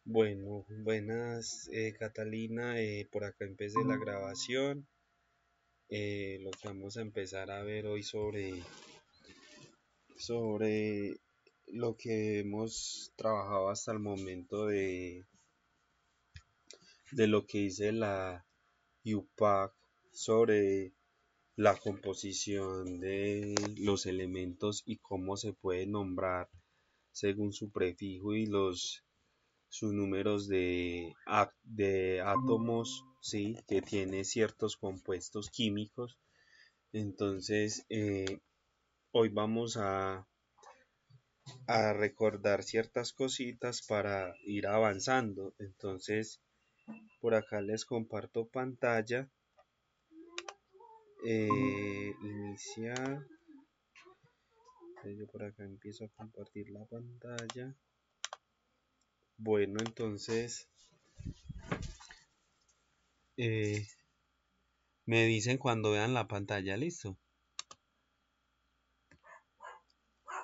Bueno, buenas Catalina, por acá empecé la grabación. Lo que vamos a empezar a ver hoy sobre lo que hemos trabajado hasta el momento de lo que dice la UPAC sobre la composición de los elementos y cómo se puede nombrar según su prefijo y sus números de átomos, ¿sí? Que tiene ciertos compuestos químicos. Entonces, hoy vamos a recordar ciertas cositas para ir avanzando. Entonces, por acá les comparto pantalla. Iniciar. Yo por acá empiezo a compartir la pantalla. Bueno, entonces, eh, me dicen cuando vean la pantalla, listo.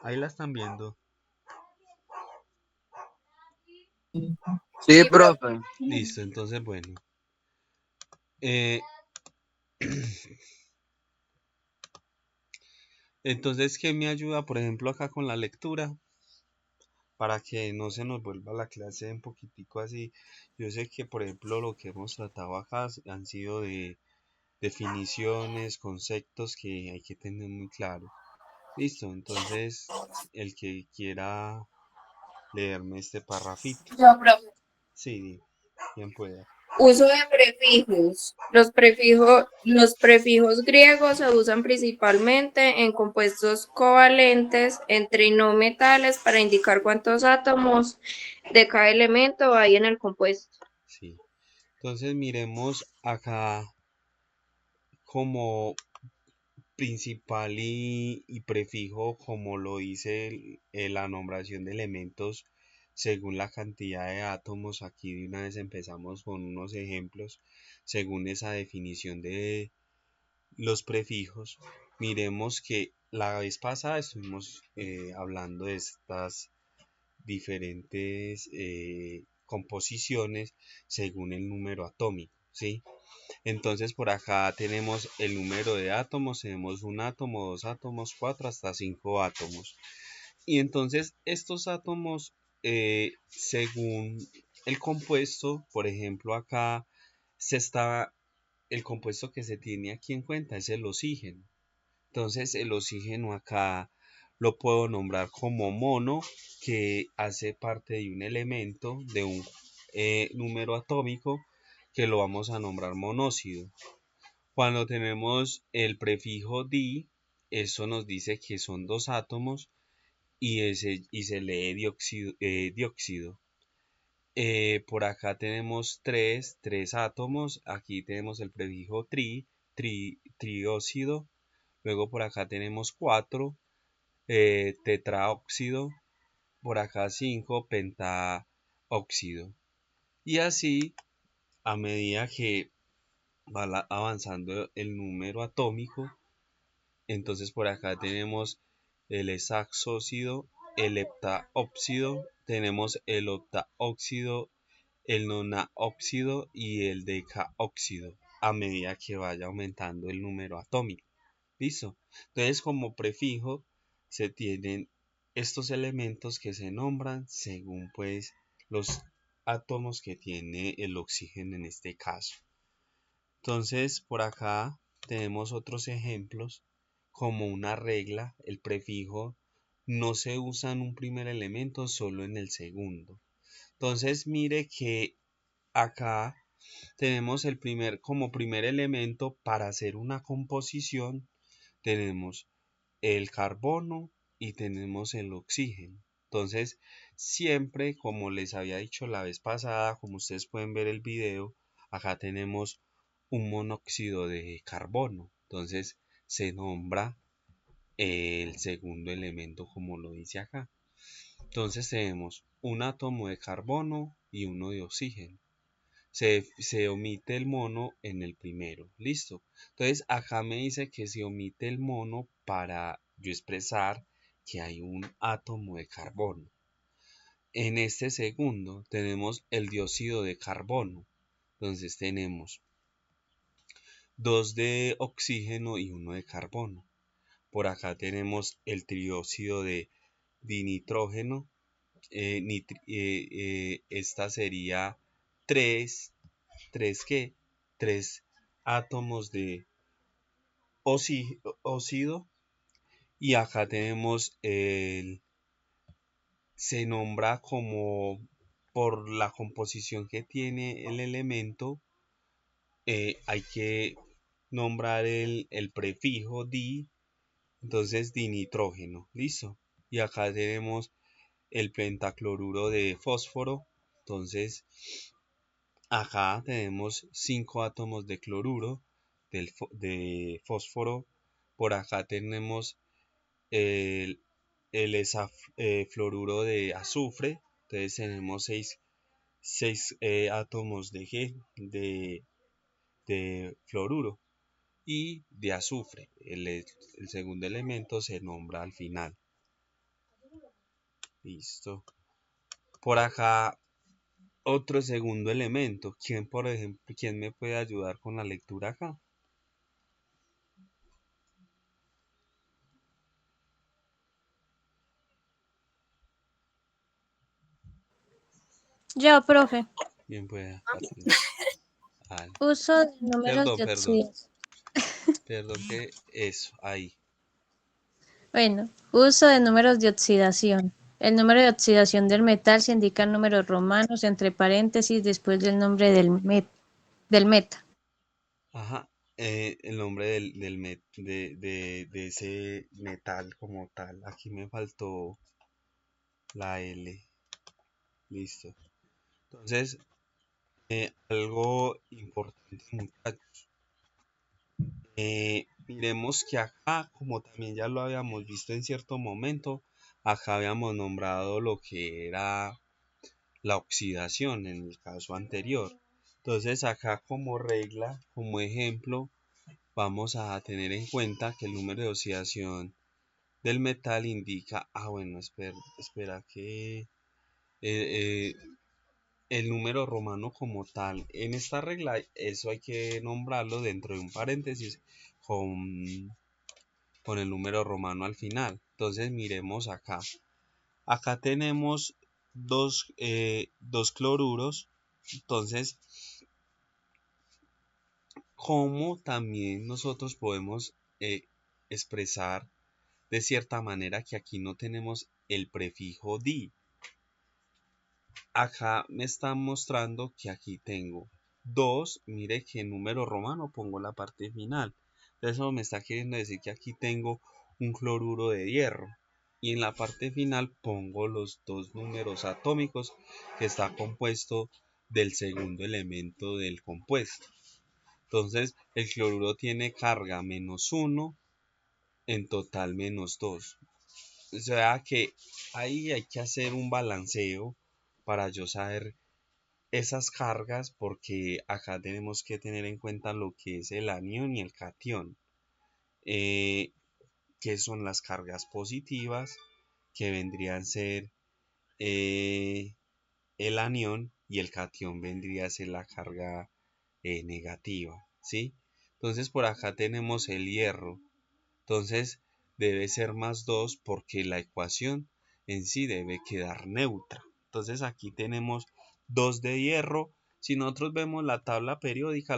Ahí la están viendo. Sí, profe. Listo, entonces bueno. Eh, entonces, ¿qué me ayuda, por ejemplo, acá con la lectura? Para que no se nos vuelva la clase un poquitico así. Yo sé que, por ejemplo, lo que hemos tratado acá han sido de definiciones, conceptos que hay que tener muy claro. Listo, entonces, el que quiera leerme este parrafito. Yo, profe. Sí, bien pueda. Uso de prefijos. Los prefijos griegos se usan principalmente en compuestos covalentes entre no metales para indicar cuántos átomos de cada elemento hay en el compuesto. Sí. Entonces, miremos acá como principal y prefijo, como lo dice la nombración de elementos según la cantidad de átomos. Aquí de una vez empezamos con unos ejemplos según esa definición de los prefijos. Miremos que la vez pasada estuvimos hablando de estas diferentes composiciones según el número atómico, ¿sí? Entonces por acá tenemos el número de átomos, tenemos un átomo, dos átomos, cuatro, hasta cinco átomos. Y entonces estos átomos, según el compuesto, por ejemplo acá el compuesto que se tiene aquí en cuenta es el oxígeno. Entonces el oxígeno acá lo puedo nombrar como mono, que hace parte de un elemento, de un número atómico, que lo vamos a nombrar monóxido. Cuando tenemos el prefijo di, eso nos dice que son dos átomos y se lee dióxido. Por acá tenemos tres átomos. Aquí tenemos el prefijo trióxido. Luego por acá tenemos cuatro, tetraóxido. Por acá cinco, pentaóxido. Y así, a medida que va avanzando el número atómico, entonces por acá tenemos el hexaóxido, el heptaóxido, tenemos el octaóxido, el nonaóxido y el decaóxido a medida que vaya aumentando el número atómico. ¿Listo? Entonces como prefijo se tienen estos elementos que se nombran según pues los átomos que tiene el oxígeno en este caso. Entonces, por acá tenemos otros ejemplos como una regla, el prefijo no se usa en un primer elemento, solo en el segundo. Entonces, mire que acá tenemos como primer elemento para hacer una composición, tenemos el carbono y tenemos el oxígeno. Entonces, siempre, como les había dicho la vez pasada, como ustedes pueden ver el video, acá tenemos un monóxido de carbono. Entonces, se nombra el segundo elemento como lo dice acá. Entonces, tenemos un átomo de carbono y uno de oxígeno. Se omite el mono en el primero. Listo. Entonces acá me dice que se omite el mono para yo expresar que hay un átomo de carbono. En este segundo tenemos el dióxido de carbono. Entonces tenemos 2 de oxígeno y 1 de carbono. Por acá tenemos el trióxido de dinitrógeno. Esta sería 3 3 ¿qué? 3 átomos de óxido. Y acá tenemos se nombra como por la composición que tiene el elemento, hay que nombrar el prefijo di, entonces dinitrógeno, listo. Y acá tenemos el pentacloruro de fósforo, entonces acá tenemos 5 átomos de cloruro de fósforo. Por acá tenemos el, el fluoruro de azufre, entonces tenemos 6 átomos de G de fluoruro y de azufre. El segundo elemento se nombra al final. Listo. Por acá otro segundo elemento. ¿Quién, por ejemplo, quién me puede ayudar con la lectura acá? Yo, profe. ¿Quién puede? Vale. Uso de números Perdón, de perdón. oxidación. Perdón que eso, ahí. Bueno, uso de números de oxidación. El número de oxidación del metal se indica en números romanos entre paréntesis después del nombre del meta. Ajá. El nombre de ese metal como tal. Aquí me faltó la L. Listo. Entonces, algo importante, muchachos. Miremos que acá, como también ya lo habíamos visto en cierto momento, acá habíamos nombrado lo que era la oxidación en el caso anterior. Entonces, acá como regla, como ejemplo, vamos a tener en cuenta que el número de oxidación del metal indica, bueno, espera que eh, el número romano como tal, en esta regla, eso hay que nombrarlo dentro de un paréntesis con el número romano al final. Entonces miremos acá. Acá tenemos dos cloruros. Entonces, ¿cómo también nosotros podemos expresar de cierta manera que aquí no tenemos el prefijo di? Acá me está mostrando que aquí tengo 2, mire que en número romano pongo la parte final. Eso me está queriendo decir que aquí tengo un cloruro de hierro. Y en la parte final pongo los dos números atómicos que está compuesto del segundo elemento del compuesto. Entonces el cloruro tiene carga -1, en total -2. O sea que ahí hay que hacer un balanceo para yo saber esas cargas, porque acá tenemos que tener en cuenta lo que es el anión y el catión, eh, que son las cargas positivas, que vendrían a ser eh, el anión, y el catión vendría a ser la carga negativa, ¿sí? Entonces por acá tenemos el hierro, entonces debe ser +2 porque la ecuación en sí debe quedar neutra. Entonces aquí tenemos 2 de hierro. Si nosotros vemos la tabla periódica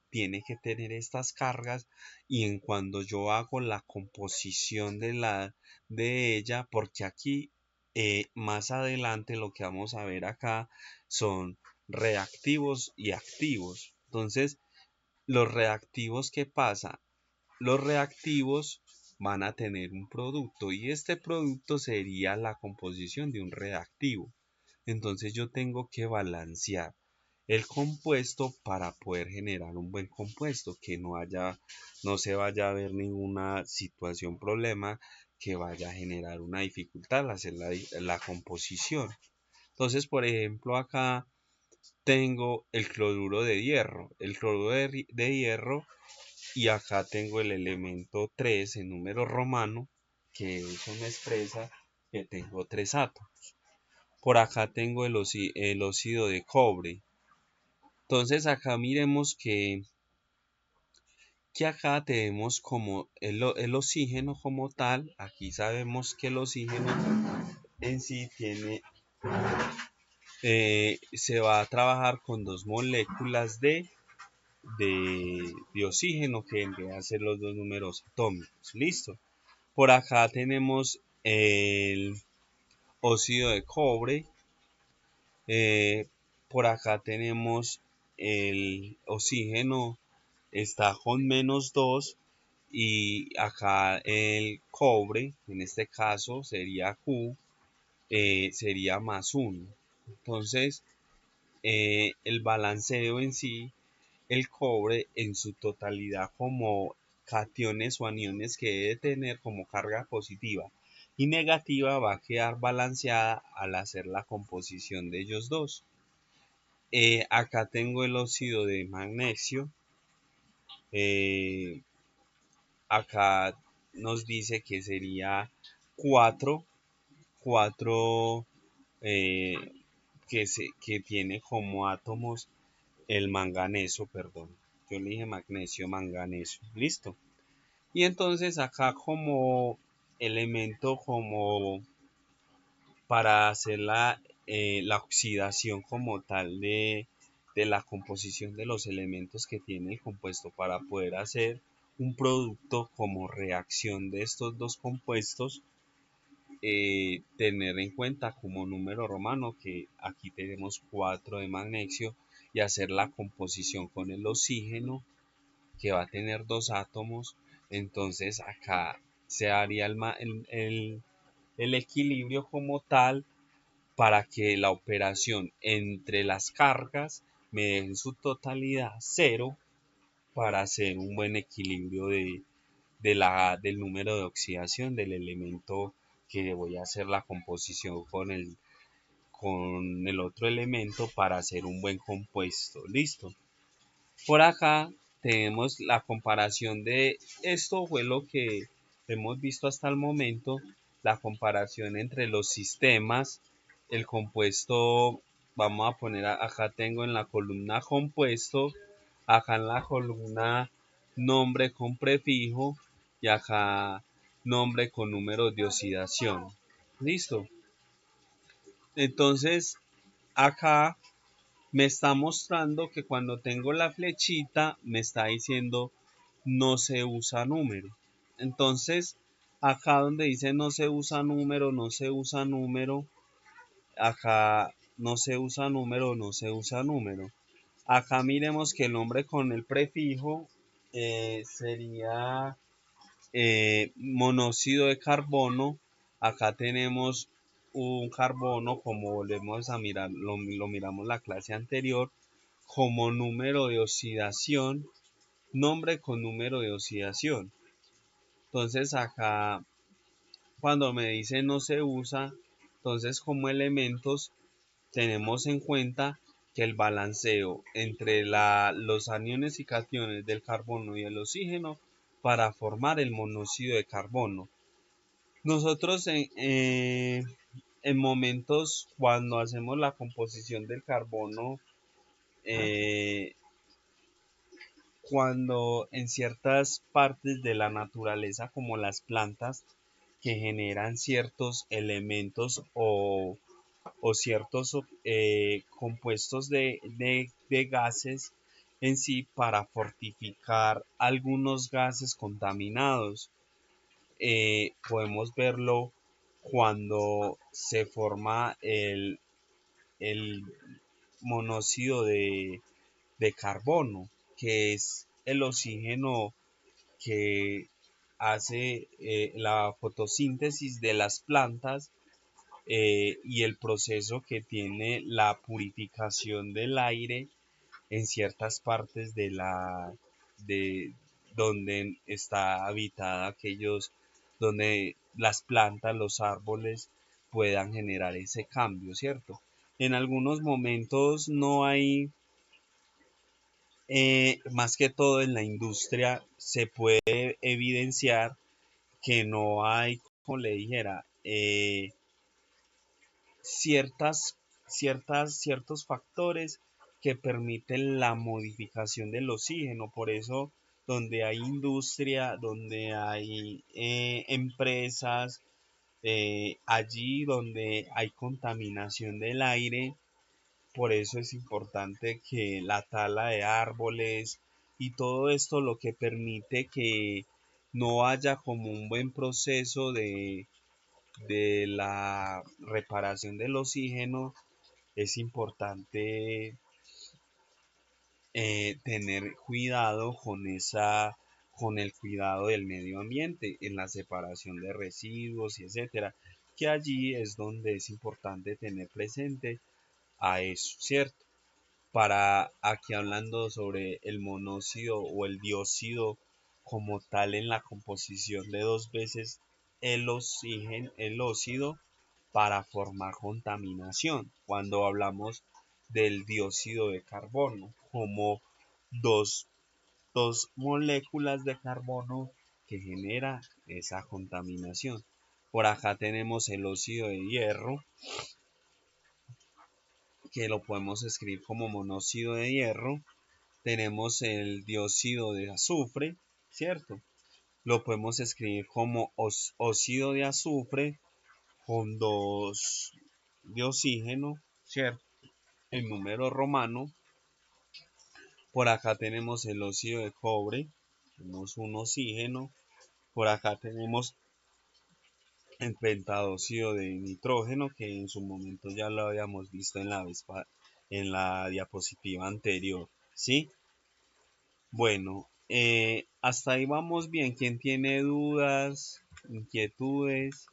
tiene que tener estas cargas, y en cuando yo hago la composición de ella, porque aquí más adelante lo que vamos a ver acá son reactivos y activos. Entonces, los reactivos, ¿qué pasa? Los reactivos van a tener un producto, y este producto sería la composición de un reactivo. Entonces yo tengo que balancear el compuesto para poder generar un buen compuesto, que no se vaya a ver ninguna situación, problema que vaya a generar una dificultad al hacer la composición. Entonces, por ejemplo, acá tengo el cloruro de hierro. El cloruro de hierro, y acá tengo el elemento 3 en número romano, que eso me expresa que tengo 3 átomos. Por acá tengo el óxido de cobre. Entonces acá miremos que acá tenemos como el oxígeno como tal. Aquí sabemos que el oxígeno en sí se va a trabajar con dos moléculas de oxígeno que vendrían a ser los dos números atómicos. Listo. Por acá tenemos el óxido de cobre. Por acá tenemos el oxígeno, está con -2, y acá el cobre, en este caso sería Q, sería +1. Entonces, el balanceo en sí, el cobre en su totalidad como cationes o aniones que debe tener como carga positiva y negativa va a quedar balanceada al hacer la composición de ellos dos. Acá tengo el óxido de magnesio. Acá nos dice que sería 4, 4 que tiene como átomos el manganeso, perdón. Yo le dije magnesio, manganeso. Listo. Y entonces acá como elemento como para hacer la oxidación como tal de la composición de los elementos que tiene el compuesto para poder hacer un producto como reacción de estos dos compuestos, tener en cuenta como número romano que aquí tenemos 4 de magnesio y hacer la composición con el oxígeno que va a tener dos átomos. Entonces acá se haría el equilibrio como tal para que la operación entre las cargas me den su totalidad cero para hacer un buen equilibrio del número de oxidación del elemento que voy a hacer la composición con el otro elemento para hacer un buen compuesto. Listo. Por acá tenemos la comparación de esto, fue lo que hemos visto hasta el momento, la comparación entre los sistemas, el compuesto, vamos a poner acá tengo en la columna compuesto, acá en la columna nombre con prefijo y acá nombre con números de oxidación. Listo. Entonces acá me está mostrando que cuando tengo la flechita me está diciendo no se usa número. Entonces acá donde dice no se usa número, no se usa número, acá no se usa número, no se usa número. Acá miremos que el nombre con el prefijo sería monóxido de carbono. Acá tenemos un carbono, como volvemos a mirar, lo miramos la clase anterior, como número de oxidación, nombre con número de oxidación. Entonces acá cuando me dice no se usa, entonces como elementos tenemos en cuenta que el balanceo entre los aniones y cationes del carbono y el oxígeno para formar el monóxido de carbono. Nosotros en momentos cuando hacemos la composición del carbono, eh, cuando en ciertas partes de la naturaleza como las plantas que generan ciertos elementos o ciertos compuestos de gases en sí para fortificar algunos gases contaminados. Podemos verlo cuando se forma el monóxido de carbono, que es el oxígeno que hace la fotosíntesis de las plantas, y el proceso que tiene la purificación del aire en ciertas partes de donde está habitada donde las plantas, los árboles puedan generar ese cambio, ¿cierto? En algunos momentos no hay, más que todo en la industria, se puede evidenciar que no hay, como le dijera, ciertos factores que permiten la modificación del oxígeno. Por eso, donde hay industria, donde hay empresas, allí donde hay contaminación del aire, por eso es importante que la tala de árboles y todo esto lo que permite que no haya como un buen proceso de la reparación del oxígeno. Es importante tener cuidado con el cuidado del medio ambiente en la separación de residuos y etcétera, que allí es donde es importante tener presente a eso, ¿cierto? Para aquí hablando sobre el monóxido o el dióxido como tal en la composición de dos veces el óxido para formar contaminación. Cuando hablamos del dióxido de carbono, como dos, dos moléculas de carbono que genera esa contaminación. Por acá tenemos el óxido de hierro, que lo podemos escribir como monóxido de hierro. Tenemos el dióxido de azufre, ¿cierto? Lo podemos escribir como óxido de azufre con 2 de oxígeno, ¿cierto? El número romano. Por acá tenemos el óxido de cobre, tenemos un oxígeno. Por acá tenemos el pentadóxido de nitrógeno, que en su momento ya lo habíamos visto en la diapositiva anterior, ¿sí? Bueno, hasta ahí vamos bien. ¿Quién tiene dudas, inquietudes?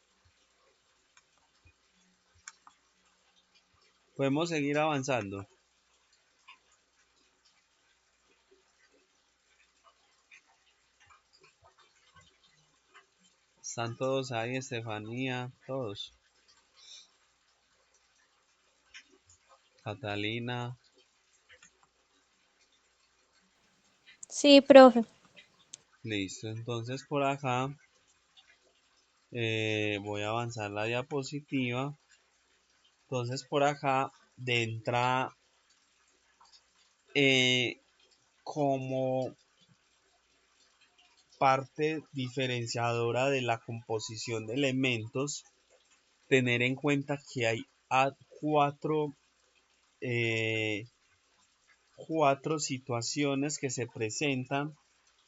Podemos seguir avanzando. Están todos ahí, Estefanía, todos. Catalina, Sí, profe. listo. Entonces por acá voy a avanzar la diapositiva. Entonces por acá de entrada, eh, como parte diferenciadora de la composición de elementos, tener en cuenta que hay cuatro, eh, cuatro situaciones que se presentan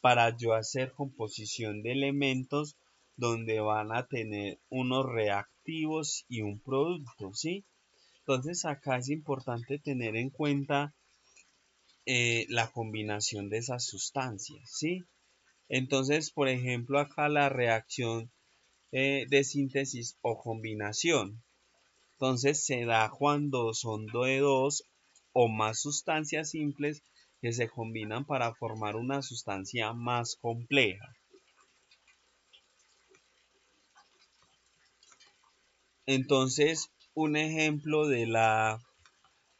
para yo hacer composición de elementos donde van a tener unos reactivos y un producto, ¿sí? Entonces acá es importante tener en cuenta la combinación de esas sustancias, ¿sí? Entonces, por ejemplo, acá la reacción de síntesis o combinación. Entonces se da cuando son de dos o más sustancias simples que se combinan para formar una sustancia más compleja. Entonces, un ejemplo de la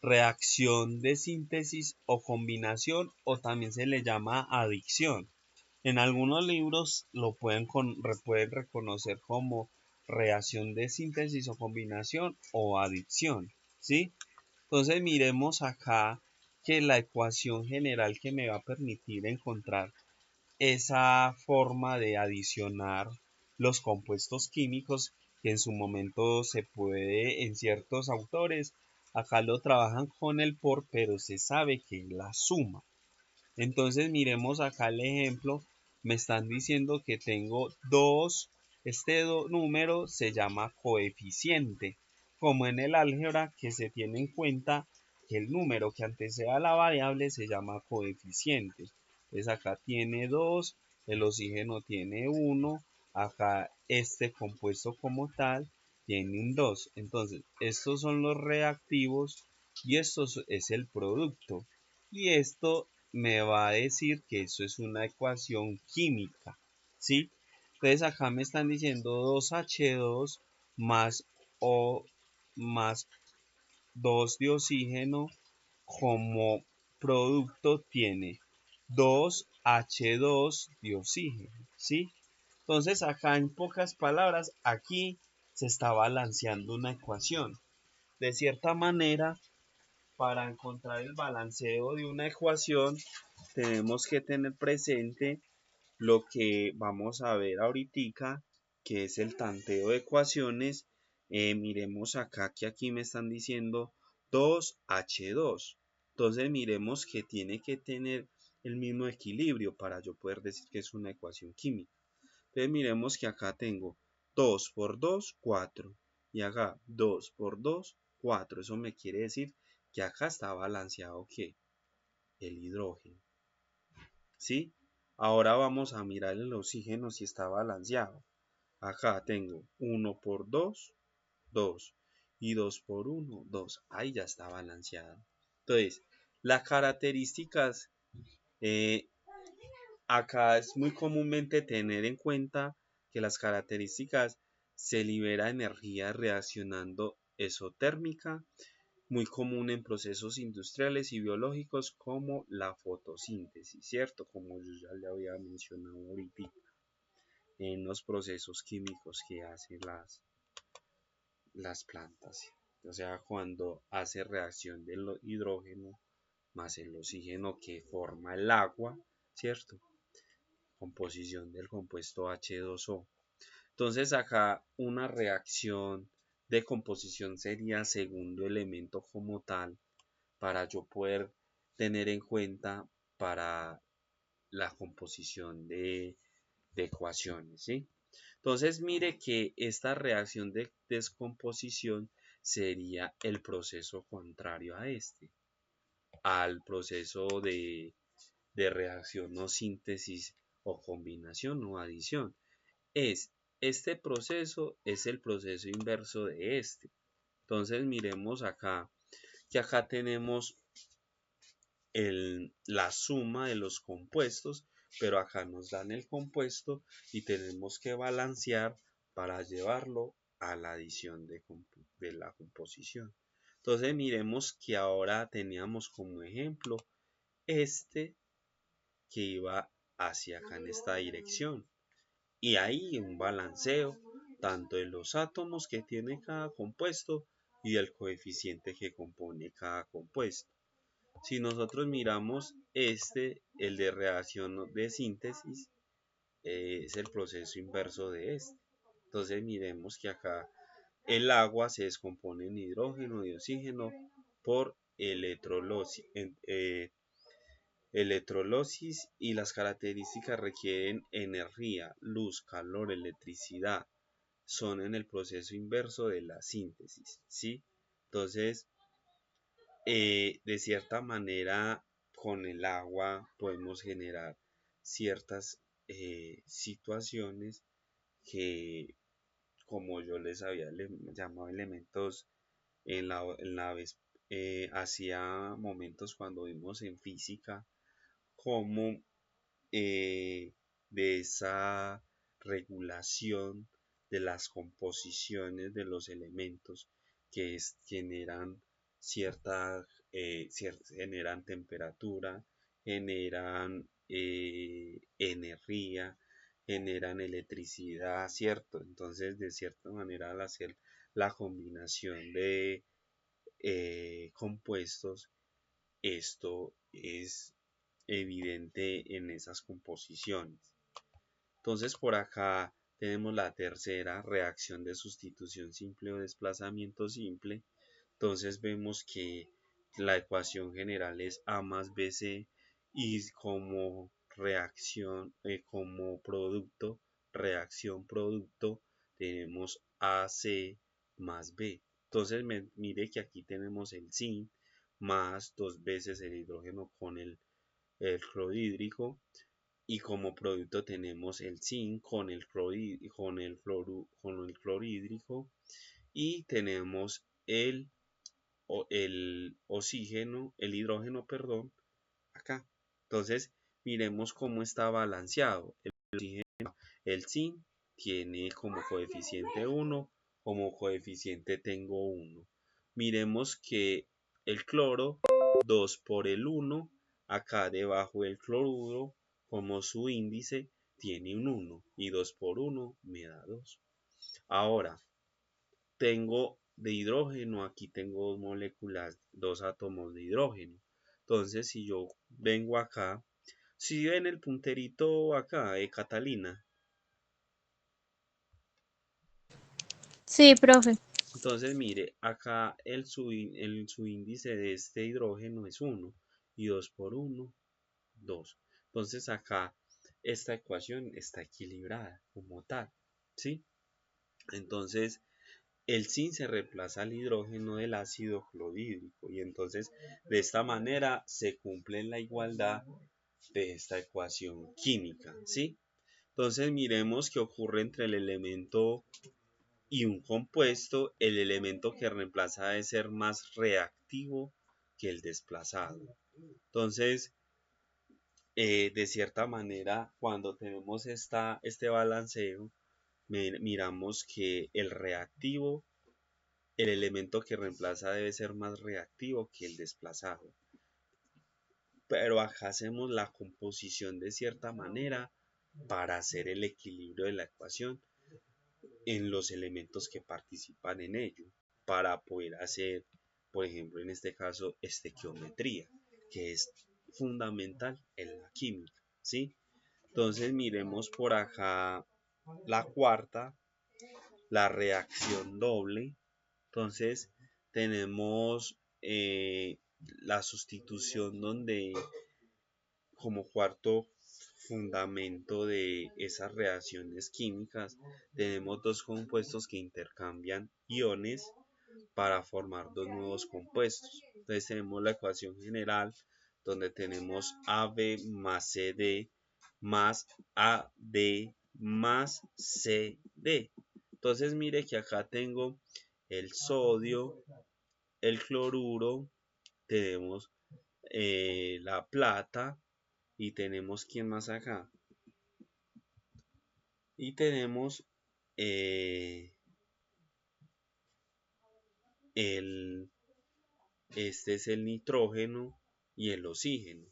reacción de síntesis o combinación, o también se le llama adicción. En algunos libros lo pueden reconocer como reacción de síntesis o combinación o adicción, ¿sí? Entonces miremos acá que la ecuación general que me va a permitir encontrar esa forma de adicionar los compuestos químicos que en su momento se puede en ciertos autores, acá lo trabajan con el por, pero se sabe que es la suma. Entonces miremos acá el ejemplo, me están diciendo que tengo dos, este número se llama coeficiente, como en el álgebra que se tiene en cuenta que el número que anteceda a la variable se llama coeficiente. Entonces acá tiene 2, el oxígeno tiene 1, acá este compuesto como tal tiene un 2. Entonces estos son los reactivos y esto es el producto. Y esto me va a decir que eso es una ecuación química, ¿sí? Entonces acá me están diciendo 2H2 más O más 2 de oxígeno como producto tiene 2H2 de oxígeno, ¿sí? Entonces acá en pocas palabras, aquí se está balanceando una ecuación. de cierta manera, para encontrar el balanceo de una ecuación, tenemos que tener presente lo que vamos a ver ahorita, que es el tanteo de ecuaciones. Miremos acá que aquí me están diciendo 2H2. Entonces miremos que tiene que tener el mismo equilibrio para yo poder decir que es una ecuación química. Entonces miremos que acá tengo 2 por 2, 4. Y acá 2 por 2, 4. Eso me quiere decir que acá está balanceado ¿qué? El hidrógeno. ¿Sí? Ahora vamos a mirar el oxígeno si está balanceado. Acá tengo 1 por 2, 2. Y 2 por 1, 2. Ahí ya está balanceado. Entonces, las características, acá es muy comúnmente tener en cuenta que las características se libera energía reaccionando exotérmica, muy común en procesos industriales y biológicos como la fotosíntesis, ¿cierto? Como yo ya le había mencionado ahorita, en los procesos químicos que hacen las plantas. O sea, cuando hace reacción del hidrógeno más el oxígeno que forma el agua, ¿cierto? Composición del compuesto H2O. Entonces acá una reacción de composición sería segundo elemento como tal para yo poder tener en cuenta para la composición de ecuaciones, ¿sí? Entonces mire que esta reacción de descomposición sería el proceso contrario a este, al proceso de reacción o síntesis o combinación o adición. Este proceso es el proceso inverso de este. Entonces miremos acá, que acá tenemos la suma de los compuestos, pero acá nos dan el compuesto y tenemos que balancear para llevarlo a la adición de la composición. Entonces miremos que ahora teníamos como ejemplo este que iba hacia acá en esta dirección. Y ahí un balanceo tanto de los átomos que tiene cada compuesto y del coeficiente que compone cada compuesto. Si nosotros miramos el de reacción de síntesis, es el proceso inverso de este. Entonces miremos que acá el agua se descompone en hidrógeno y oxígeno por electrolisis y las características requieren energía, luz, calor, electricidad. Son en el proceso inverso de la síntesis, ¿sí? Entonces, de cierta manera, con el agua podemos generar ciertas situaciones que, como yo les había llamado elementos en la vez, hacía momentos cuando vimos en física, como de esa regulación de las composiciones de los elementos que generan generan temperatura, generan energía, generan electricidad, ¿cierto? Entonces, de cierta manera, al hacer la combinación de compuestos, esto es evidente en esas composiciones. Entonces por acá tenemos la tercera reacción de sustitución simple o desplazamiento simple. Entonces vemos que la ecuación general es A más BC y como reacción, como producto, reacción producto, tenemos AC más B. Entonces mire que aquí tenemos el zinc más dos veces el hidrógeno con el clorhídrico y como producto tenemos el zinc con con el clorhídrico y tenemos el oxígeno, el hidrógeno, perdón, acá. Entonces miremos cómo está balanceado. El zinc tiene como coeficiente 1, como coeficiente tengo 1. Miremos que el cloro, 2 por el 1, acá debajo del cloruro, como su índice, tiene un 1 y 2 por 1 me da 2. Ahora, tengo de hidrógeno, aquí tengo dos moléculas, dos átomos de hidrógeno. Entonces, si yo vengo acá, si ven el punterito acá, Catalina, Sí, profe. entonces mire, acá el subíndice de este hidrógeno es 1 y 2 por 1, 2. Entonces acá esta ecuación está equilibrada como tal, ¿sí? Entonces el zinc se reemplaza al hidrógeno del ácido clorhídrico y entonces de esta manera se cumple la igualdad de esta ecuación química, ¿sí? Entonces miremos qué ocurre entre el elemento y un compuesto. El elemento que reemplaza debe ser más reactivo que el desplazado. Entonces, de cierta manera, cuando tenemos este balanceo, miramos que el reactivo, el elemento que reemplaza debe ser más reactivo que el desplazado. Pero acá hacemos la composición de cierta manera para hacer el equilibrio de la ecuación en los elementos que participan en ello, para poder hacer, por ejemplo, en este caso, estequiometría, que es fundamental en la química, ¿sí? Entonces miremos por acá la cuarta, la reacción doble. Entonces tenemos la sustitución donde como cuarto fundamento de esas reacciones químicas tenemos dos compuestos que intercambian iones para formar dos nuevos compuestos. Entonces tenemos la ecuación general donde tenemos AB más CD más AD más CD. Entonces mire que acá tengo el sodio, el cloruro, tenemos la plata y tenemos quién más acá. Y tenemos eh, el, este es el nitrógeno y el oxígeno.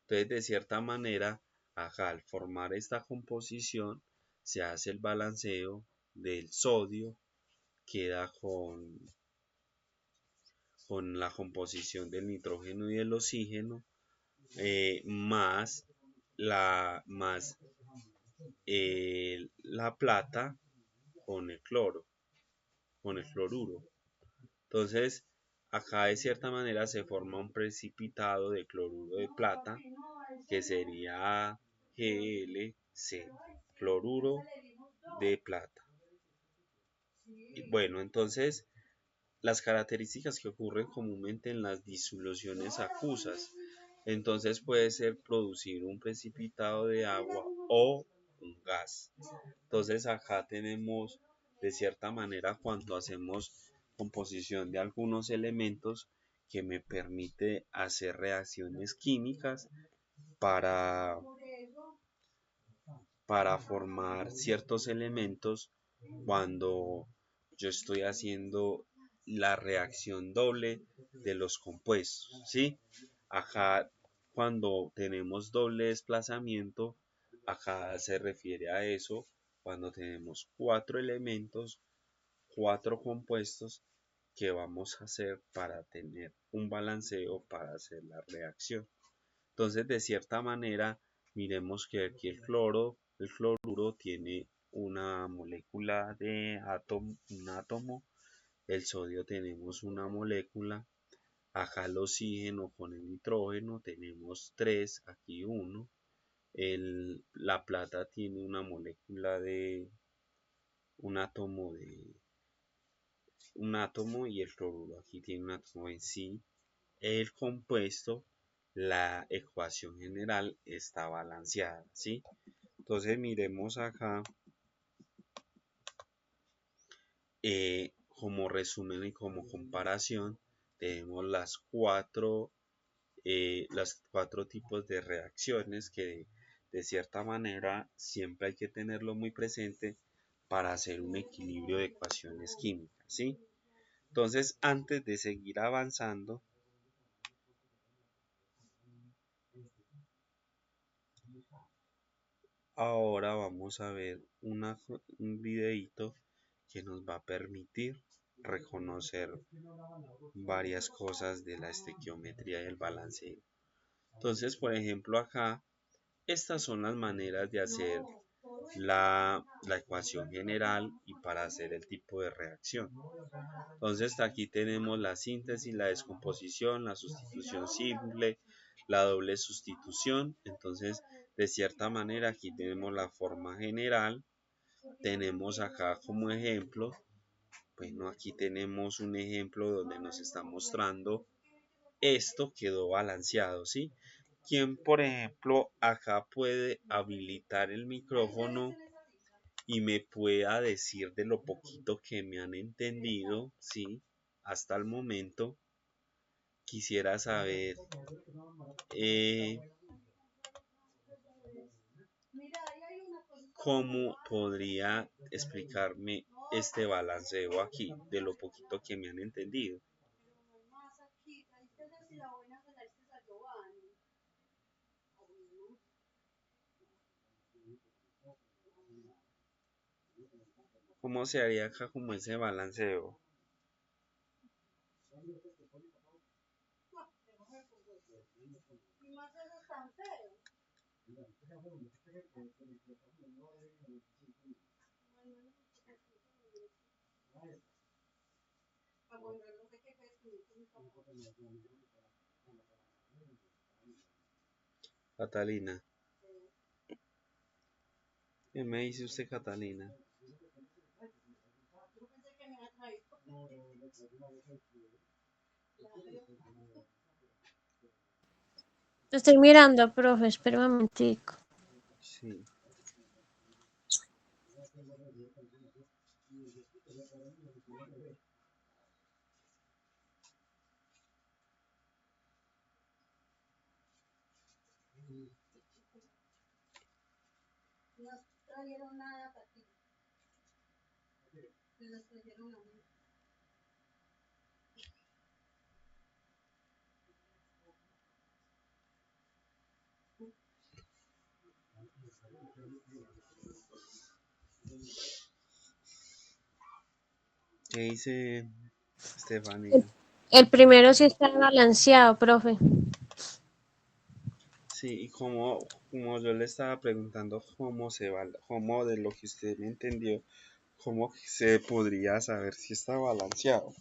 Entonces, de cierta manera, acá al formar esta composición, se hace el balanceo del sodio, queda con la composición del nitrógeno y del oxígeno, más más la plata con el cloro, con el fluoruro. Entonces, acá de cierta manera se forma un precipitado de cloruro de plata, que sería GLC, cloruro de plata. Bueno, entonces las características que ocurren comúnmente en las disoluciones acusas. Entonces puede ser producir un precipitado de agua o un gas. Entonces acá tenemos de cierta manera cuando hacemos composición de algunos elementos que me permite hacer reacciones químicas para, para formar ciertos elementos cuando yo estoy haciendo la reacción doble de los compuestos, ¿sí? Acá cuando tenemos doble desplazamiento, acá se refiere a eso cuando tenemos cuatro elementos, cuatro compuestos que vamos a hacer para tener un balanceo para hacer la reacción. Entonces, de cierta manera, miremos que aquí el cloruro tiene una molécula de átomo, un átomo, el sodio tenemos una molécula, acá el oxígeno con el nitrógeno tenemos tres, aquí uno, la plata tiene una molécula de un átomo y el cloruro aquí tiene un átomo en sí. El compuesto, la ecuación general está balanceada, ¿sí? Entonces miremos acá como resumen y como comparación tenemos las cuatro tipos de reacciones que de cierta manera siempre hay que tenerlo muy presente para hacer un equilibrio de ecuaciones químicas, ¿sí? Entonces, antes de seguir avanzando, ahora vamos a ver un videito que nos va a permitir reconocer varias cosas de la estequiometría y el balanceo. Entonces, por ejemplo, acá, estas son las maneras de hacer la ecuación general y para hacer el tipo de reacción. Entonces, aquí tenemos la síntesis, la descomposición, la sustitución simple, la doble sustitución. Entonces, de cierta manera, aquí tenemos la forma general. Tenemos acá como ejemplo, bueno, aquí tenemos un ejemplo donde nos está mostrando esto quedó balanceado, ¿sí? ¿Quién, por ejemplo, acá puede habilitar el micrófono y me pueda decir de lo poquito que me han entendido, ¿sí? Hasta el momento, quisiera saber cómo podría explicarme este balanceo aquí, de lo poquito que me han entendido. ¿Cómo se haría acá como ese balanceo? Catalina. ¿Qué me dice usted, Catalina? Estoy mirando, profe, espera un momentico. Sí. ¿Qué dice Estefanía? El primero sí está balanceado, profe. Sí, y como yo le estaba preguntando cómo de lo que usted me entendió, cómo se podría saber si está balanceado.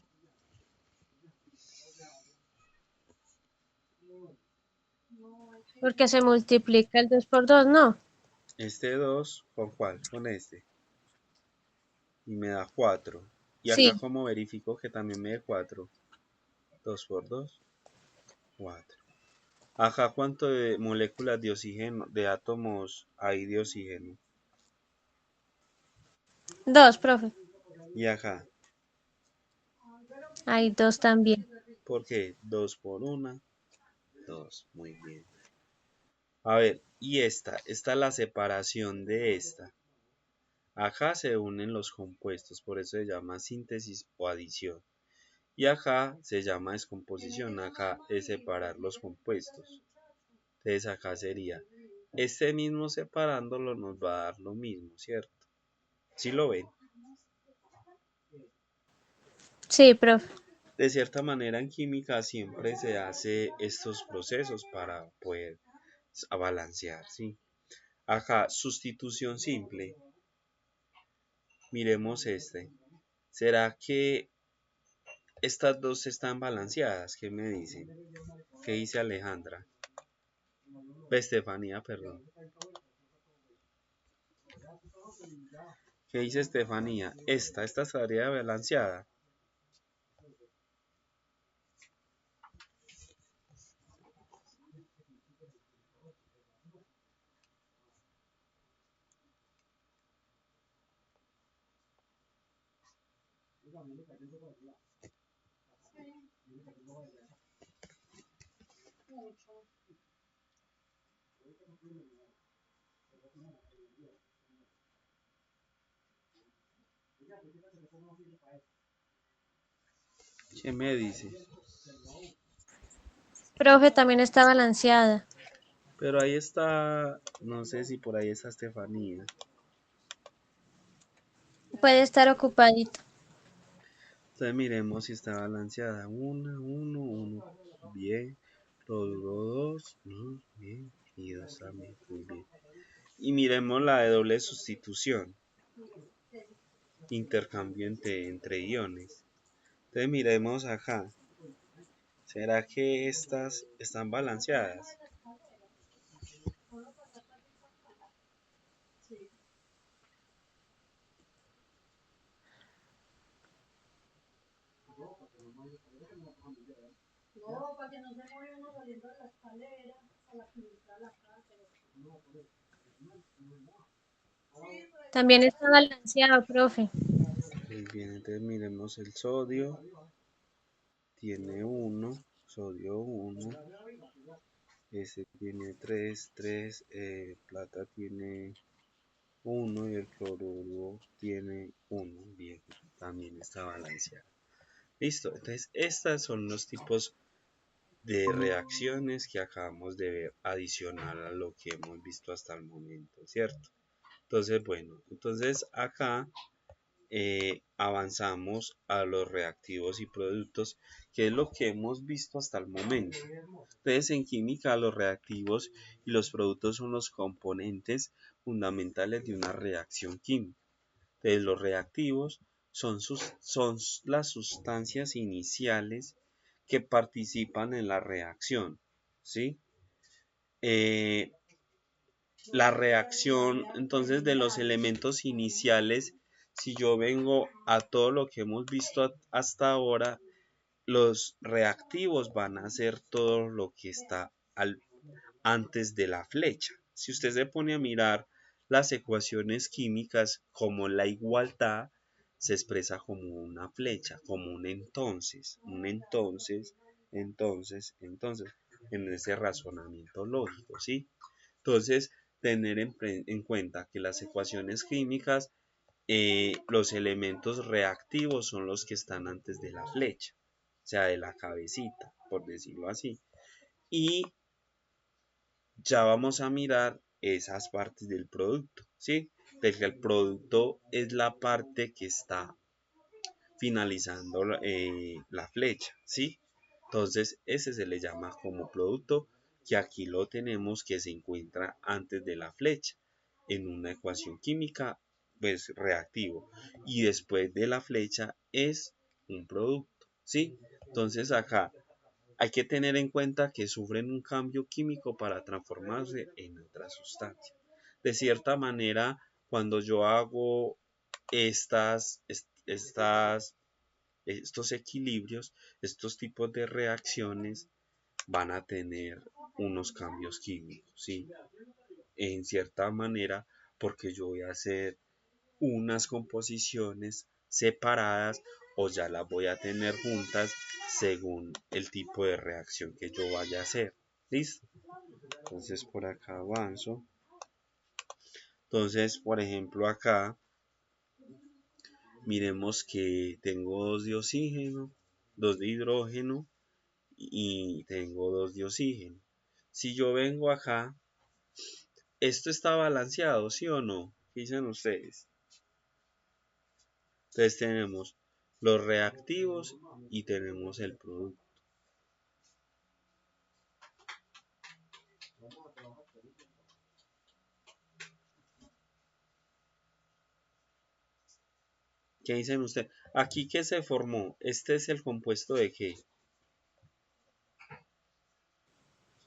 Porque se multiplica el 2 por 2, ¿no? Este 2, ¿con cuál? Con este. Y me da 4. Y acá Sí. como verifico que también me dé 4. 2 por 2, 4. Acá cuánto de moléculas de oxígeno, de átomos hay de oxígeno. 2, profe. Y acá, Hay 2 también. ¿por qué? 2 por 1, 2. Muy bien. A ver, y esta es la separación de esta. Acá se unen los compuestos, por eso se llama síntesis o adición. Y acá se llama descomposición, acá es separar los compuestos. Entonces acá sería, este mismo separándolo nos va a dar lo mismo, ¿cierto? ¿Sí lo ven? Sí, profe. De cierta manera en química siempre se hace estos procesos para poder balancear, ¿sí? Acá, sustitución simple. Miremos este. ¿Será que estas dos están balanceadas? ¿Qué me dicen? ¿Qué dice Alejandra? Estefanía, perdón. ¿Qué dice Estefanía? Esta estaría balanceada. ¿Qué me dice? Profe, también está balanceada. Pero ahí está, no sé si por ahí está Estefanía. Puede estar ocupadito. Entonces miremos si está balanceada. 1, 1, 1. Bien. Cloruro 2. Bien. Y 2 también. Muy bien. Y miremos la de doble sustitución. Intercambio entre iones. Entonces miremos acá. ¿Será que estas están balanceadas? También está balanceado, profe. Muy bien, entonces miremos el sodio. Tiene 1, sodio 1. Ese tiene 3, 3. Plata tiene 1 y el cloruro tiene 1. Bien, también está balanceado. Listo, entonces estos son los tipos de reacciones que acabamos de ver adicional a lo que hemos visto hasta el momento, ¿cierto? Entonces, bueno, entonces acá avanzamos a los reactivos y productos, que es lo que hemos visto hasta el momento. Entonces, en química, los reactivos y los productos son los componentes fundamentales de una reacción química. Entonces, los reactivos son las sustancias iniciales que participan en la reacción, ¿sí? Eh, la reacción entonces de los elementos iniciales, si yo vengo a todo lo que hemos visto hasta ahora, los reactivos van a ser todo lo que está antes de la flecha. Si usted se pone a mirar las ecuaciones químicas, como la igualdad se expresa como una flecha, como un entonces, en ese razonamiento lógico, ¿sí? Entonces, tener en cuenta que las ecuaciones químicas, los elementos reactivos son los que están antes de la flecha, o sea, de la cabecita, por decirlo así. Y ya vamos a mirar esas partes del producto, ¿sí? De que el producto es la parte que está finalizando la flecha, ¿sí? Entonces, ese se le llama como producto, que aquí lo tenemos que se encuentra antes de la flecha en una ecuación química, pues reactivo, y después de la flecha es un producto, ¿sí? Entonces acá hay que tener en cuenta que sufren un cambio químico para transformarse en otra sustancia. De cierta manera, cuando yo hago estos equilibrios, estos tipos de reacciones van a tener unos cambios químicos, ¿sí? En cierta manera, porque yo voy a hacer unas composiciones separadas o ya las voy a tener juntas según el tipo de reacción que yo vaya a hacer. ¿Listo? Entonces por acá avanzo. Entonces, por ejemplo, acá miremos que tengo dos de oxígeno, dos de hidrógeno y tengo dos de oxígeno. Si yo vengo acá, ¿esto está balanceado, sí o no? ¿Qué dicen ustedes? Entonces tenemos los reactivos y tenemos el producto. ¿Qué dicen ustedes? Aquí que se formó, este es el compuesto de qué?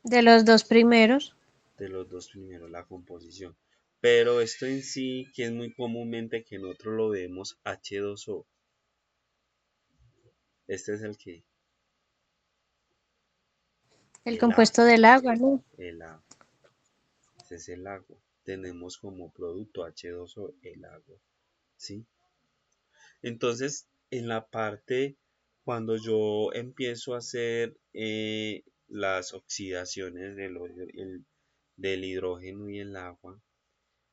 De los dos primeros. De los dos primeros, la composición. Pero esto en sí, que es muy comúnmente que nosotros lo vemos H2O. Este es el que, El el agua, compuesto del agua, ¿no? el agua. Este es el agua. Tenemos como producto H2O el agua, ¿sí? Entonces, en la parte, cuando yo empiezo a hacer las oxidaciones del hidrógeno y el agua,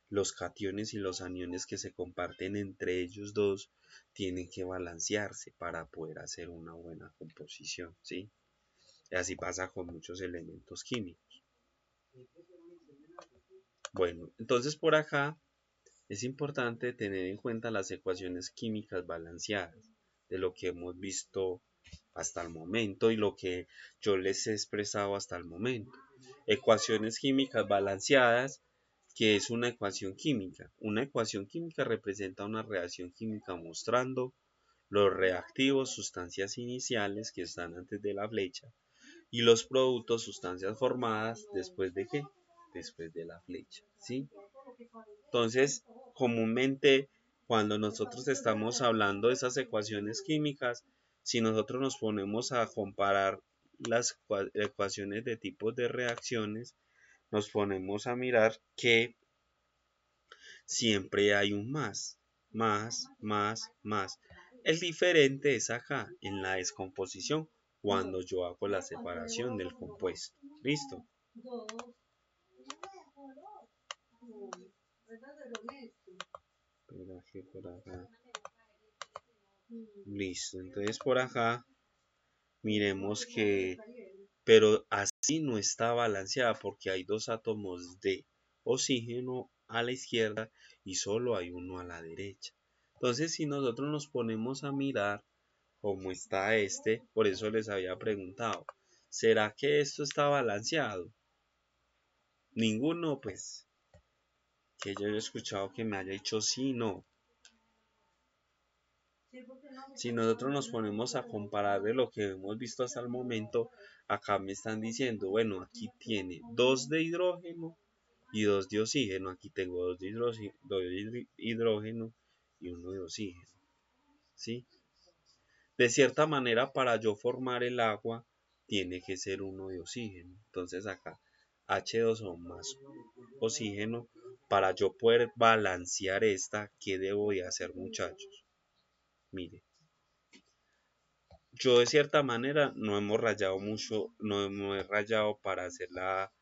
los cationes y los aniones que se comparten entre ellos dos tienen que balancearse para poder hacer una buena composición, ¿sí? Y así pasa con muchos elementos químicos. Bueno, entonces por acá es importante tener en cuenta las ecuaciones químicas balanceadas de lo que hemos visto hasta el momento y lo que yo les he expresado hasta el momento. Ecuaciones químicas balanceadas, que es una ecuación química. Una ecuación química representa una reacción química mostrando los reactivos, sustancias iniciales que están antes de la flecha, y los productos, sustancias formadas después de qué, después de la flecha, ¿sí? Entonces, comúnmente cuando nosotros estamos hablando de esas ecuaciones químicas, si nosotros nos ponemos a comparar las ecuaciones de tipos de reacciones, nos ponemos a mirar que siempre hay un más, más. El diferente es acá, en la descomposición, cuando yo hago la separación del compuesto. ¿Listo? Por acá. Listo, entonces por acá miremos que, pero así no está balanceada porque hay dos átomos de oxígeno a la izquierda y solo hay uno a la derecha. Entonces si nosotros nos ponemos a mirar cómo está este, por eso les había preguntado, ¿será que esto está balanceado? Ninguno, pues, que yo he escuchado que me haya dicho sí, no. Si nosotros nos ponemos a comparar de lo que hemos visto hasta el momento, acá me están diciendo, bueno, aquí tiene 2 de hidrógeno y 2 de oxígeno. Aquí tengo 2 de hidrógeno y 1 de oxígeno. ¿Sí? De cierta manera, para yo formar el agua, tiene que ser 1 de oxígeno. Entonces acá H2O más oxígeno. Para yo poder balancear esta, ¿qué debo de hacer, muchachos? Mire. Yo de cierta manera no hemos rayado mucho, no hemos rayado para hacer la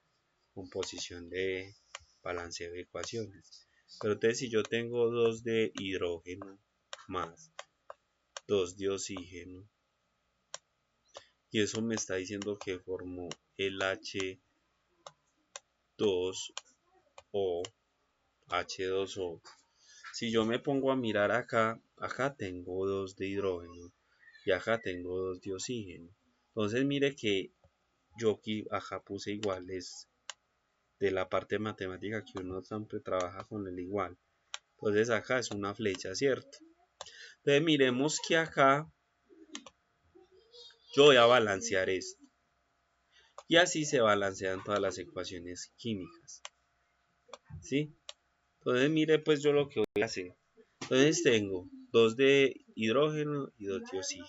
composición de balanceo de ecuaciones. Pero entonces si yo tengo 2 de hidrógeno más 2 de oxígeno, y eso me está diciendo que formó el H2O, H2O. Si yo me pongo a mirar acá, acá tengo 2 de hidrógeno y acá tengo 2 de oxígeno. Entonces mire que yo aquí acá puse iguales de la parte matemática que uno siempre trabaja con el igual. Entonces acá es una flecha, ¿cierto? Entonces miremos que acá yo voy a balancear esto. Y así se balancean todas las ecuaciones químicas. ¿Sí? Entonces mire pues yo lo que voy a hacer. Entonces tengo 2 de hidrógeno y 2 de oxígeno.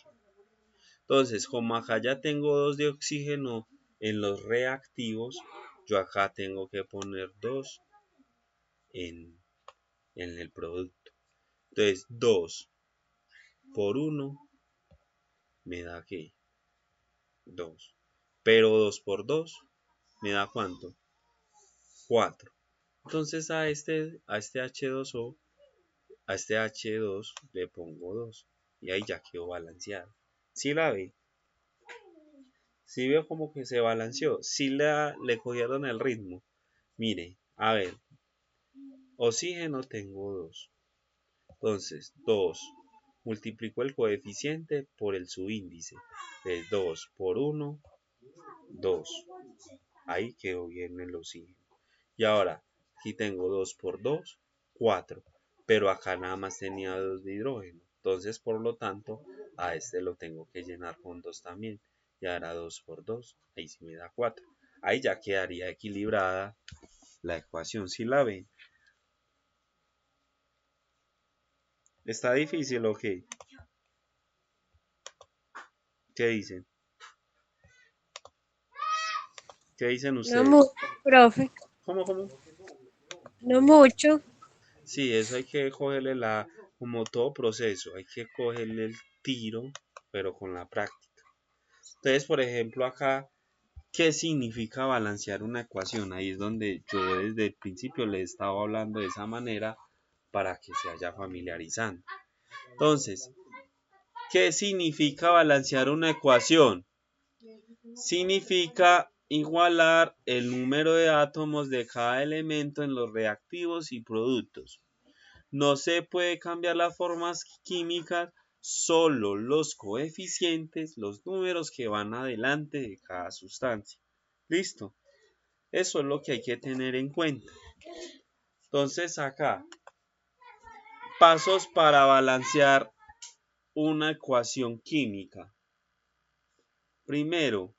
Entonces como acá ya tengo 2 de oxígeno en los reactivos, yo acá tengo que poner 2 en el producto. Entonces 2 por 1 me da ¿qué? 2. Pero 2 por 2 me da ¿cuánto? 4. Entonces a este H2O, a este H2 le pongo 2. Y ahí ya quedó balanceado. ¿Sí la ve? ¿Sí veo como que se balanceó? ¿Sí le cogieron el ritmo? Mire, a ver, oxígeno tengo 2. Entonces, 2 multiplico el coeficiente por el subíndice. De 2 por 1, 2. Ahí quedó bien el oxígeno. Y ahora, aquí tengo 2 por 2, 4. Pero acá nada más tenía 2 de hidrógeno. Entonces, por lo tanto, a este lo tengo que llenar con 2 también. Y ahora 2 por 2, ahí sí me da 4. Ahí ya quedaría equilibrada la ecuación. ¿Sí la ven? ¿Está difícil o qué? ¿Qué dicen? ¿Qué dicen No ustedes? mucho, profe, ¿Cómo? no mucho. Sí, eso hay que cogerle como todo proceso, hay que cogerle el tiro, pero con la práctica. Entonces, por ejemplo, acá, ¿qué significa balancear una ecuación? Ahí es donde yo desde el principio le estaba hablando de esa manera para que se vaya familiarizando. Entonces, ¿qué significa balancear una ecuación? Significa igualar el número de átomos de cada elemento en los reactivos y productos. No se puede cambiar las formas químicas solo los coeficientes, los números que van adelante de cada sustancia. ¿Listo? Eso es lo que hay que tener en cuenta. Entonces acá, pasos para balancear una ecuación química. Primero,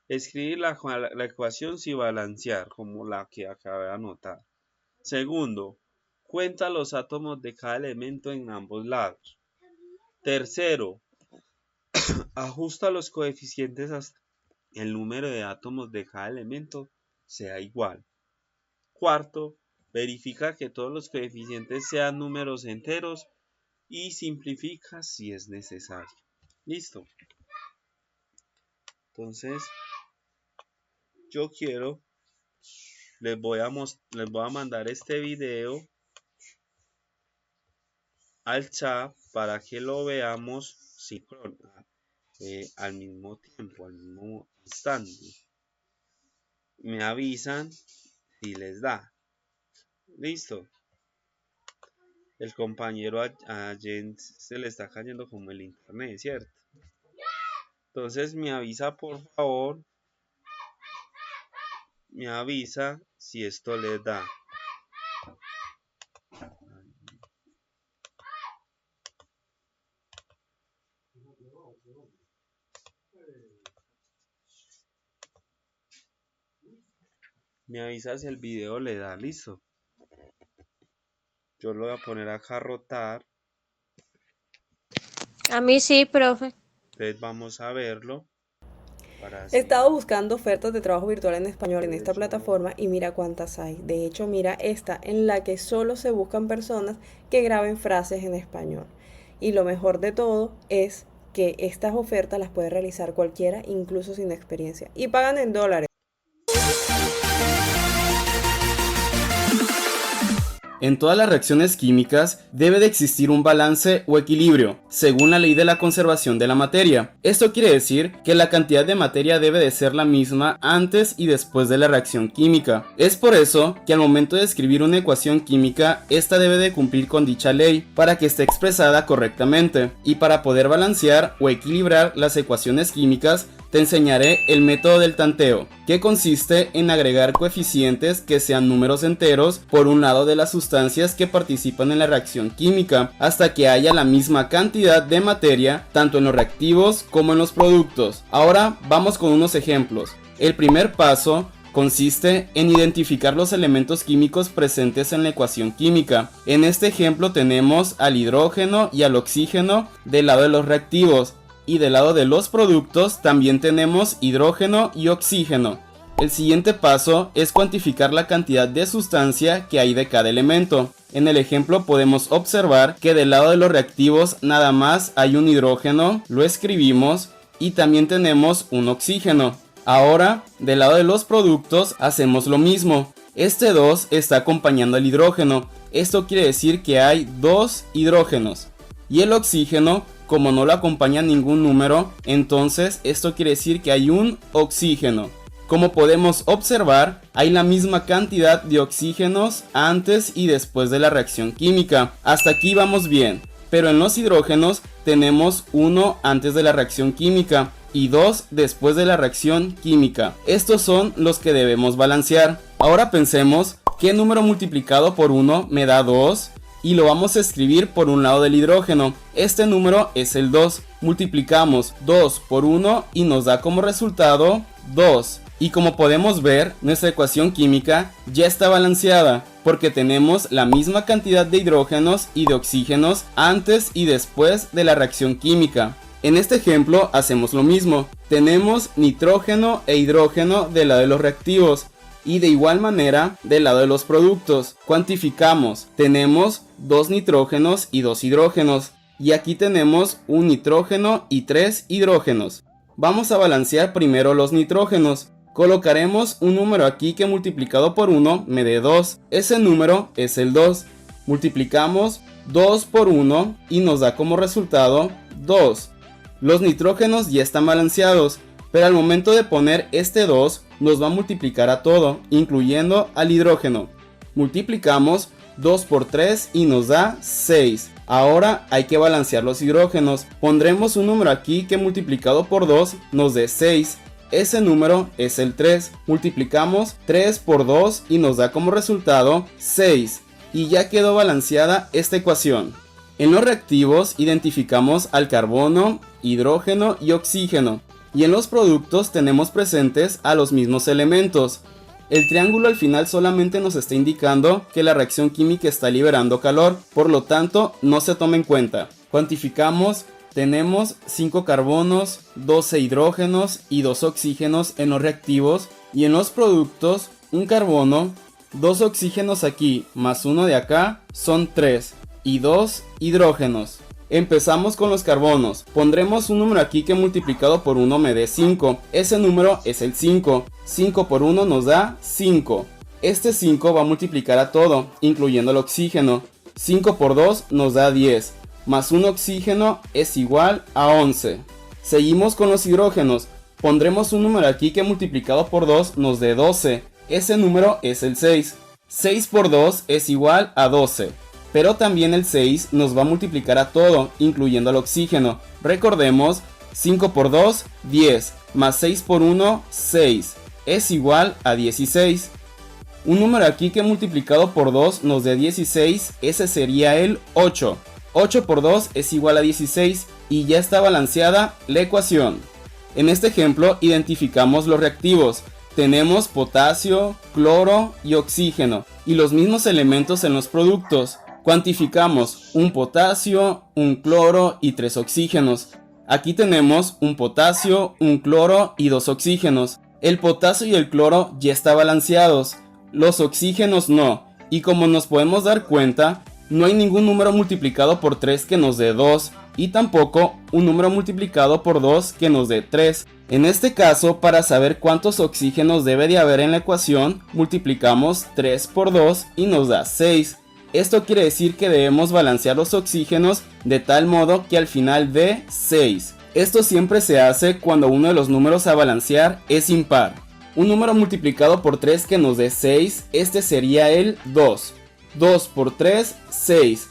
escribir la ecuación sin balancear, como la que acabé de anotar. Segundo, cuenta los átomos de cada elemento en ambos lados. Tercero, ajusta los coeficientes hasta que el número de átomos de cada elemento sea igual. Cuarto, verifica que todos los coeficientes sean números enteros y simplifica si es necesario. Listo. Entonces, les voy a mandar este video al chat para que lo veamos al mismo tiempo, al mismo instante. Me avisan si les da. Listo. El compañero a Jens se le está cayendo como el internet, ¿cierto? Entonces me avisa, por favor. Me avisa si esto les da. Me avisa si el video le da. Listo. Yo lo voy a poner acá a rotar. A mí sí, profe. Entonces vamos a verlo. He estado buscando ofertas de trabajo virtual en español en esta plataforma y mira cuántas hay. De hecho, mira esta en la que solo se buscan personas que graben frases en español. Y lo mejor de todo es que estas ofertas las puede realizar cualquiera, incluso sin experiencia. Y pagan en dólares. En todas las reacciones químicas debe de existir un balance o equilibrio, según la ley de la conservación de la materia. Esto quiere decir que la cantidad de materia debe de ser la misma antes y después de la reacción química. Es por eso que al momento de escribir una ecuación química, esta debe de cumplir con dicha ley para que esté expresada correctamente. Y para poder balancear o equilibrar las ecuaciones químicas, te enseñaré el método del tanteo, que consiste en agregar coeficientes que sean números enteros por un lado de las sustancias que participan en la reacción química, hasta que haya la misma cantidad de materia, tanto en los reactivos como en los productos. Ahora vamos con unos ejemplos. El primer paso consiste en identificar los elementos químicos presentes en la ecuación química. En este ejemplo tenemos al hidrógeno y al oxígeno del lado de los reactivos. Y del lado de los productos también tenemos hidrógeno y oxígeno. El siguiente paso es cuantificar la cantidad de sustancia que hay de cada elemento. En el ejemplo podemos observar que del lado de los reactivos nada más hay un hidrógeno, lo escribimos, y también tenemos un oxígeno. Ahora, del lado de los productos hacemos lo mismo. Este 2 está acompañando al hidrógeno. Esto quiere decir que hay 2 hidrógenos. Y el oxígeno, como no lo acompaña ningún número, entonces esto quiere decir que hay un oxígeno. Como podemos observar, hay la misma cantidad de oxígenos antes y después de la reacción química. Hasta aquí vamos bien, pero en los hidrógenos tenemos 1 antes de la reacción química y 2 después de la reacción química. Estos son los que debemos balancear. Ahora pensemos, ¿qué número multiplicado por 1 me da 2? Y lo vamos a escribir por un lado del hidrógeno. Este número es el 2. Multiplicamos 2 por 1 y nos da como resultado 2. Y como podemos ver, nuestra ecuación química ya está balanceada, porque tenemos la misma cantidad de hidrógenos y de oxígenos antes y después de la reacción química. En este ejemplo hacemos lo mismo. Tenemos nitrógeno e hidrógeno del lado de los reactivos. Y de igual manera del lado de los productos. Cuantificamos. Tenemos 2 nitrógenos y 2 hidrógenos. Y aquí tenemos un nitrógeno y 3 hidrógenos. Vamos a balancear primero los nitrógenos. Colocaremos un número aquí que multiplicado por 1 me dé 2. Ese número es el 2. Multiplicamos 2 por 1 y nos da como resultado 2. Los nitrógenos ya están balanceados, pero al momento de poner este 2 nos va a multiplicar a todo, incluyendo al hidrógeno. Multiplicamos 2 por 3 y nos da 6. Ahora hay que balancear los hidrógenos. Pondremos un número aquí que multiplicado por 2 nos dé 6. Ese número es el 3. Multiplicamos 3 por 2 y nos da como resultado 6. Y ya quedó balanceada esta ecuación. En los reactivos identificamos al carbono, hidrógeno y oxígeno. Y en los productos tenemos presentes a los mismos elementos. El triángulo al final solamente nos está indicando que la reacción química está liberando calor, por lo tanto no se toma en cuenta. Cuantificamos, tenemos 5 carbonos, 12 hidrógenos y 2 oxígenos en los reactivos, y en los productos un carbono, 2 oxígenos aquí más uno de acá son 3 y 2 hidrógenos. Empezamos con los carbonos. Pondremos un número aquí que multiplicado por 1 me dé 5. Ese número es el 5. 5 por 1 nos da 5. Este 5 va a multiplicar a todo, incluyendo el oxígeno. 5 por 2 nos da 10. Más un oxígeno es igual a 11. Seguimos con los hidrógenos. Pondremos un número aquí que multiplicado por 2 nos dé 12. Ese número es el 6. 6 por 2 es igual a 12. Pero también el 6 nos va a multiplicar a todo, incluyendo el oxígeno. Recordemos, 5 por 2, 10, más 6 por 1, 6. Es igual a 16. Un número aquí que multiplicado por 2 nos dé 16, ese sería el 8. 8 por 2 es igual a 16 y ya está balanceada la ecuación. En este ejemplo identificamos los reactivos. Tenemos potasio, cloro y oxígeno, y los mismos elementos en los productos. Cuantificamos un potasio, un cloro y 3 oxígenos. Aquí tenemos un potasio, un cloro y 2 oxígenos. El potasio y el cloro ya están balanceados, los oxígenos no, y como nos podemos dar cuenta, no hay ningún número multiplicado por 3 que nos dé 2, y tampoco un número multiplicado por 2 que nos dé 3. En este caso, para saber cuántos oxígenos debe de haber en la ecuación, multiplicamos 3 por 2 y nos da 6. Esto quiere decir que debemos balancear los oxígenos de tal modo que al final dé 6. Esto siempre se hace cuando uno de los números a balancear es impar. Un número multiplicado por 3 que nos dé 6, este sería el 2. 2 por 3, 6.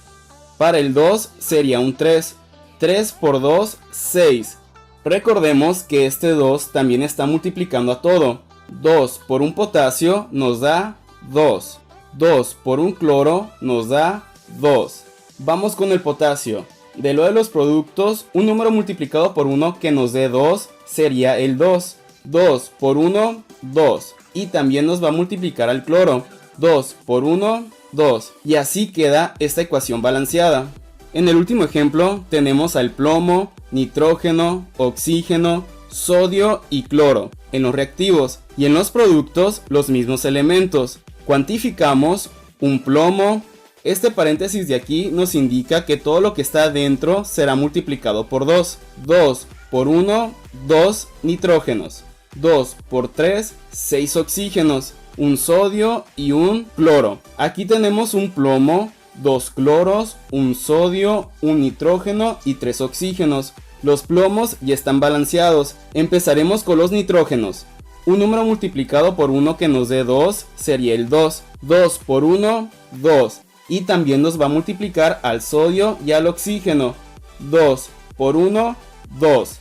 Para el 2 sería un 3. 3 por 2, 6. Recordemos que este 2 también está multiplicando a todo. 2 por un potasio nos da 2. 2 por un cloro nos da 2. Vamos con el potasio. De lo de los productos, un número multiplicado por 1 que nos dé 2 sería el 2. 2 por 1, 2. Y también nos va a multiplicar al cloro. 2 por 1, 2. Y así queda esta ecuación balanceada. En el último ejemplo tenemos al plomo, nitrógeno, oxígeno, sodio y cloro en los reactivos, y en los productos los mismos elementos. Cuantificamos un plomo. Este paréntesis de aquí nos indica que todo lo que está dentro será multiplicado por 2. 2 por 1, 2 nitrógenos. 2 por 3, 6 oxígenos. Un sodio y un cloro. Aquí tenemos un plomo, 2 cloros, un sodio, un nitrógeno y 3 oxígenos. Los plomos ya están balanceados. Empezaremos con los nitrógenos. Un número multiplicado por 1 que nos dé 2 sería el 2. 2 por 1, 2. Y también nos va a multiplicar al sodio y al oxígeno. 2 por 1, 2.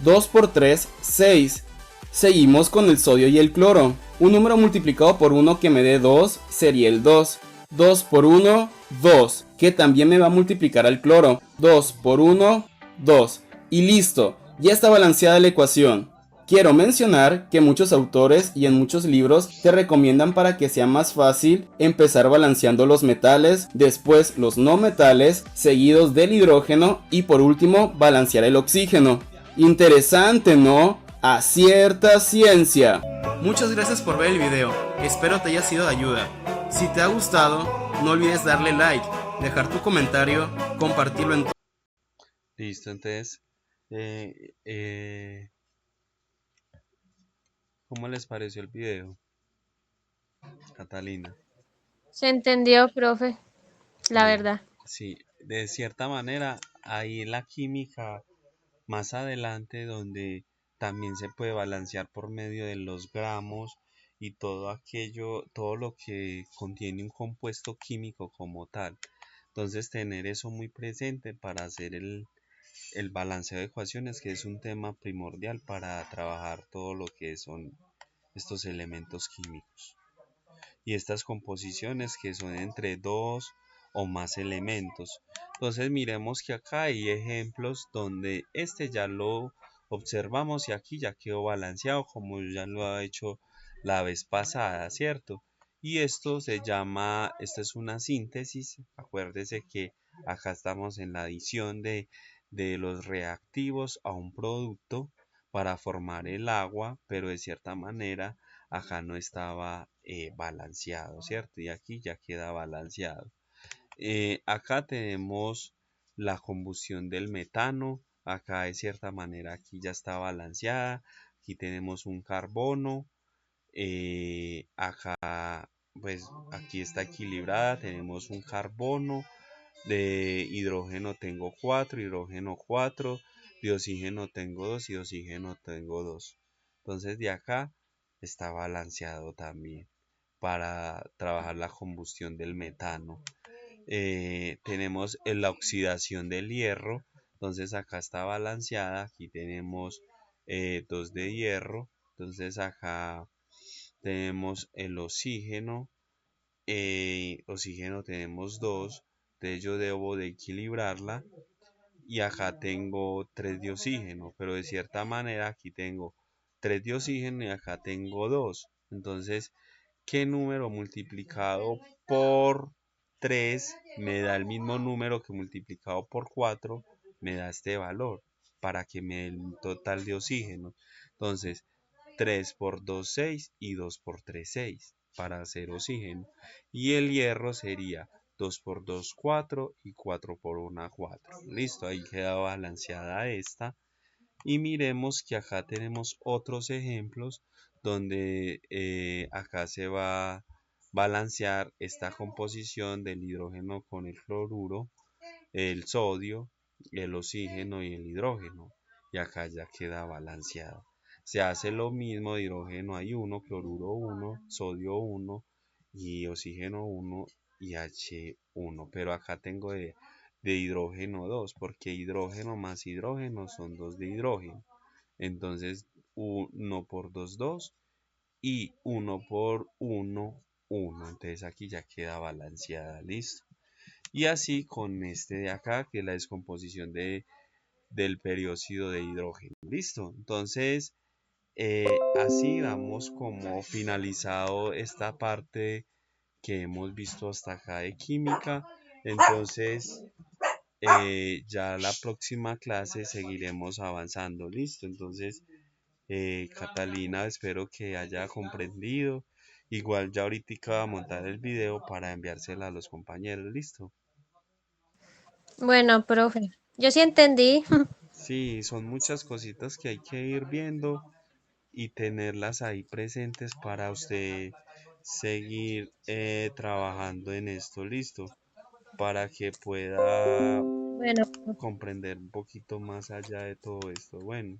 2 por 3, 6. Seguimos con el sodio y el cloro. Un número multiplicado por 1 que me dé 2 sería el 2. 2 por 1, 2. Que también me va a multiplicar al cloro. 2 por 1, 2. Y listo, ya está balanceada la ecuación. Quiero mencionar que muchos autores y en muchos libros te recomiendan para que sea más fácil empezar balanceando los metales, después los no metales, seguidos del hidrógeno y por último balancear el oxígeno. Interesante, ¿no? A cierta ciencia. Muchas gracias por ver el video, espero te haya sido de ayuda. Si te ha gustado, no olvides darle like, dejar tu comentario, compartirlo en Listo, entonces, ¿cómo les pareció el video, Catalina? Se entendió, profe, la verdad. Sí, de cierta manera, ahí en la química, más adelante, donde también se puede balancear por medio de los gramos y todo aquello, todo lo que contiene un compuesto químico como tal, Entonces tener eso muy presente para hacer el balanceo de ecuaciones, que es un tema primordial para trabajar todo lo que son estos elementos químicos y estas composiciones que son entre dos o más elementos. Entonces miremos que acá hay ejemplos donde este ya lo observamos y aquí ya quedó balanceado como ya lo ha hecho la vez pasada, ¿cierto? Y esto se llama, esto es una síntesis. Acuérdese que acá estamos en la adición de los reactivos a un producto para formar el agua, pero de cierta manera acá no estaba balanceado, ¿cierto? Y aquí ya queda balanceado. Acá tenemos la combustión del metano, acá de cierta manera aquí ya está balanceada, aquí tenemos un carbono, acá pues aquí está equilibrada, tenemos un carbono, de hidrógeno tengo 4, hidrógeno 4, de oxígeno tengo 2 y de oxígeno tengo 2. Entonces de acá está balanceado también para trabajar la combustión del metano. Tenemos la oxidación del hierro, entonces acá está balanceada, aquí tenemos 2 de hierro, entonces acá tenemos el oxígeno, oxígeno tenemos 2, entonces yo debo de equilibrarla y acá tengo 3 de oxígeno, pero de cierta manera aquí tengo 3 de oxígeno y acá tengo 2. Entonces, ¿qué número multiplicado por 3 me da el mismo número que multiplicado por 4 me da este valor para que me dé el total de oxígeno? Entonces, 3 por 2, 6 y 2 por 3, 6 para hacer oxígeno. Y el hierro sería 2 por 2, 4 y 4 por 1, 4. Listo, ahí queda balanceada esta. Y miremos que acá tenemos otros ejemplos donde acá se va a balancear esta composición del hidrógeno con el cloruro, el sodio, el oxígeno y el hidrógeno. Y acá ya queda balanceado. Se hace lo mismo, de hidrógeno hay 1, cloruro 1, sodio 1 y oxígeno 1 y H1. Pero acá tengo de hidrógeno 2 porque hidrógeno más hidrógeno son 2 de hidrógeno. Entonces 1 por 2, 2 y 1 por 1, 1. Entonces aquí ya queda balanceada, listo. Y así con este de acá, que es la descomposición del peróxido de hidrógeno. Listo. Entonces, así damos como finalizado esta parte que hemos visto hasta acá de química. Entonces, ya la próxima clase seguiremos avanzando. Listo. Entonces, Catalina, espero que haya comprendido. Igual ya ahorita voy a montar el video para enviársela a los compañeros. Listo. Bueno, profe, yo sí entendí. Sí, son muchas cositas que hay que ir viendo y tenerlas ahí presentes para usted seguir trabajando en esto, listo, para que pueda Bueno, comprender un poquito más allá de todo esto. Bueno,